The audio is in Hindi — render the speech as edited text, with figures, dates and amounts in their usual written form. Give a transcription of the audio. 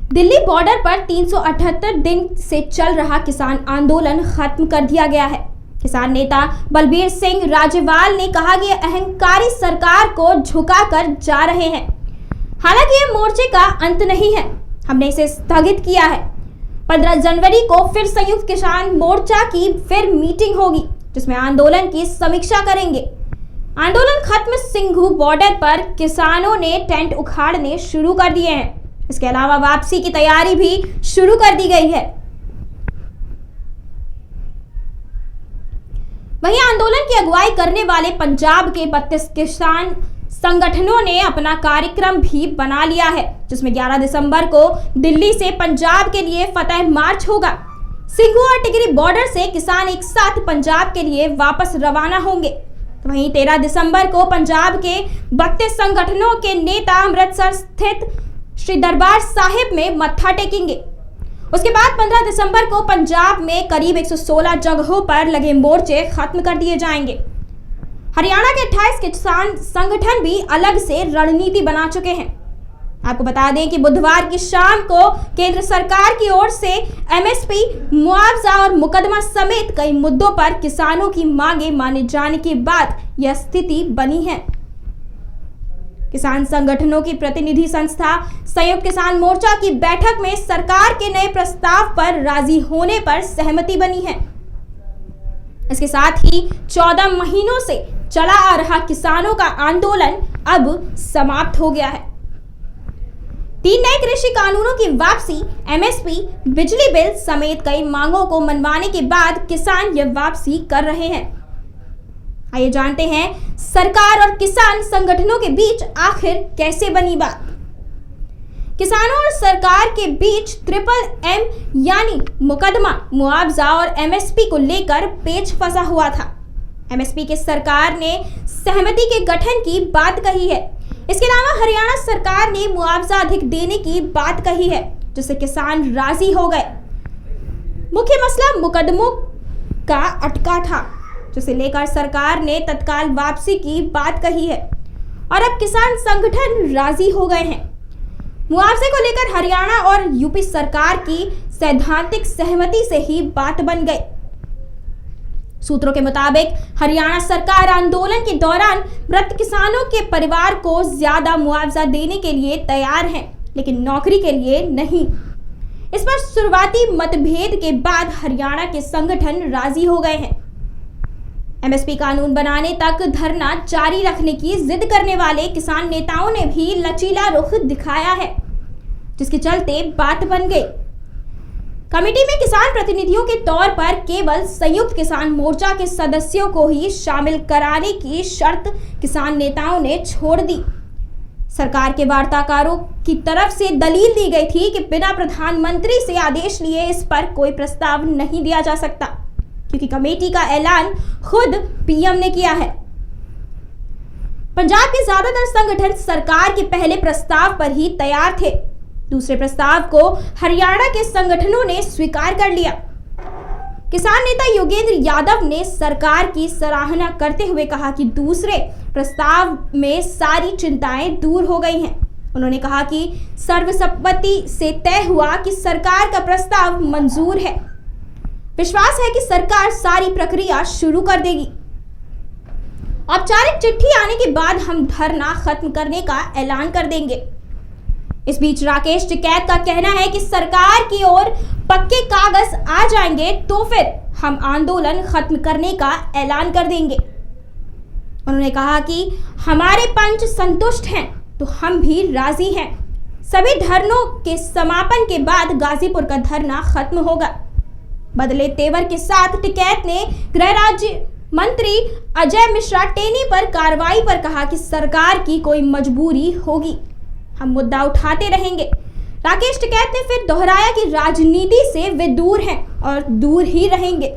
दिल्ली बॉर्डर पर 378 दिन से चल रहा किसान आंदोलन खत्म कर दिया गया है। किसान नेता बलबीर सिंह राजेवाल ने कहा कि अहंकारी सरकार को झुकाकर जा रहे हैं। हालांकि ये मोर्चे का अंत नहीं है, हमने इसे स्थगित किया है। 15 जनवरी को फिर संयुक्त किसान मोर्चा की फिर मीटिंग होगी, जिसमें आंदोलन की समीक्षा करेंगे। आंदोलन खत्म। सिंघू बॉर्डर पर किसानों ने टेंट उखाड़ने शुरू कर दिए हैं। इसके अलावा वापसी की तैयारी भी शुरू कर दी गई है। वहीं आंदोलन की अगुवाई करने वाले पंजाब के 32 किसान संगठनों ने अपना कार्यक्रम भी बना लिया है, जिसमें 11 दिसंबर को दिल्ली से पंजाब के लिए फतेह मार्च होगा। सिंघू और टिकरी बॉर्डर से किसान एक साथ पंजाब के लिए वापस रवाना होंगे। वहीं 13 दिसंबर को पंजाब के 32 संगठनों के नेता अमृतसर स्थित श्री दरबार साहिब में मत्था टेकेंगे। उसके बाद 15 दिसंबर को पंजाब में करीब 116 जगहों पर लगे मोर्चे खत्म कर दिए जाएंगे। हरियाणा के 28 किसान संगठन भी अलग से रणनीति बना चुके हैं। आपको बता दें कि बुधवार की शाम को केंद्र सरकार की ओर से एमएसपी, मुआवजा और मुकदमा समेत कई मुद्दों पर किसानों की मांगे माने जाने के बाद यह स्थिति बनी है। किसान संगठनों की प्रतिनिधि संस्था संयुक्त किसान मोर्चा की बैठक में सरकार के नए प्रस्ताव पर राजी होने पर सहमति बनी है। इसके साथ ही 14 महीनों से चला आ रहा किसानों का आंदोलन अब समाप्त हो गया है। 3 नए कृषि कानूनों की वापसी, एमएसपी, बिजली बिल समेत कई मांगों को मनवाने के बाद किसान यह वापसी कर रहे हैं। आइए जानते हैं सरकार और किसान संगठनों के बीच आखिर कैसे बनी बात। किसानों और सरकार के बीच ट्रिपल यानी मुकदमा, मुआवजा और एमएसपी को लेकर पेच फंसा हुआ था। एमएसपी के सरकार ने सहमति के गठन की बात कही है। इसके अलावा हरियाणा सरकार ने मुआवजा अधिक देने की बात कही है, जिससे किसान राजी हो गए। मुख्य मसला मुकदमों का अटका था, जिसे लेकर सरकार ने तत्काल वापसी की बात कही है और अब किसान संगठन राजी हो गए हैं। मुआवजे को लेकर हरियाणा और यूपी सरकार की सैद्धांतिक सहमति से ही बात बन गई। सूत्रों के मुताबिक हरियाणा सरकार आंदोलन के दौरान मृत किसानों के परिवार को ज्यादा मुआवजा देने के लिए तैयार है, लेकिन नौकरी के लिए नहीं। इस पर शुरुआती मतभेद के बाद हरियाणा के संगठन राजी हो गए हैं। एमएसपी कानून बनाने तक धरना जारी रखने की जिद करने वाले किसान नेताओं ने भी लचीला रुख दिखाया है, जिसके चलते बात बन गई। कमेटी में किसान प्रतिनिधियों के तौर पर केवल संयुक्त किसान मोर्चा के सदस्यों को ही शामिल कराने की शर्त किसान नेताओं ने छोड़ दी। सरकार के वार्ताकारों की तरफ से दलील दी गई थी कि बिना प्रधानमंत्री से आदेश लिए इस पर कोई प्रस्ताव नहीं दिया जा सकता, क्योंकि कमेटी का ऐलान खुद पीएम ने किया है। पंजाब के ज्यादातर संगठन सरकार के पहले प्रस्ताव पर ही तैयार थे। दूसरे प्रस्ताव को हरियाणा के संगठनों ने स्वीकार कर लिया। किसान नेता योगेंद्र यादव ने सरकार की सराहना करते हुए कहा कि दूसरे प्रस्ताव में सारी चिंताएं दूर हो गई हैं। उन्होंने कहा कि सर्वसम्मति से तय हुआ कि सरकार का प्रस्ताव मंजूर है। विश्वास है कि सरकार सारी प्रक्रिया शुरू कर देगी। औपचारिक चिट्ठी आने के बाद हम धरना खत्म करने का ऐलान कर देंगे। इस बीच राकेश टिकैत का कहना है कि सरकार की ओर पक्के कागज आ जाएंगे तो फिर हम आंदोलन खत्म करने का ऐलान कर देंगे। उन्होंने कहा कि हमारे पंच संतुष्ट हैं तो हम भी राजी हैं। सभी धरनों के समापन के बाद गाजीपुर का धरना खत्म होगा। बदले तेवर के साथ टिकैत ने गृह राज्य मंत्री अजय मिश्रा टेनी पर कार्रवाई पर कहा कि सरकार की कोई मजबूरी होगी, हम मुद्दा उठाते रहेंगे। राकेश टिकैत ने फिर दोहराया कि राजनीति से वे दूर हैं और दूर ही रहेंगे।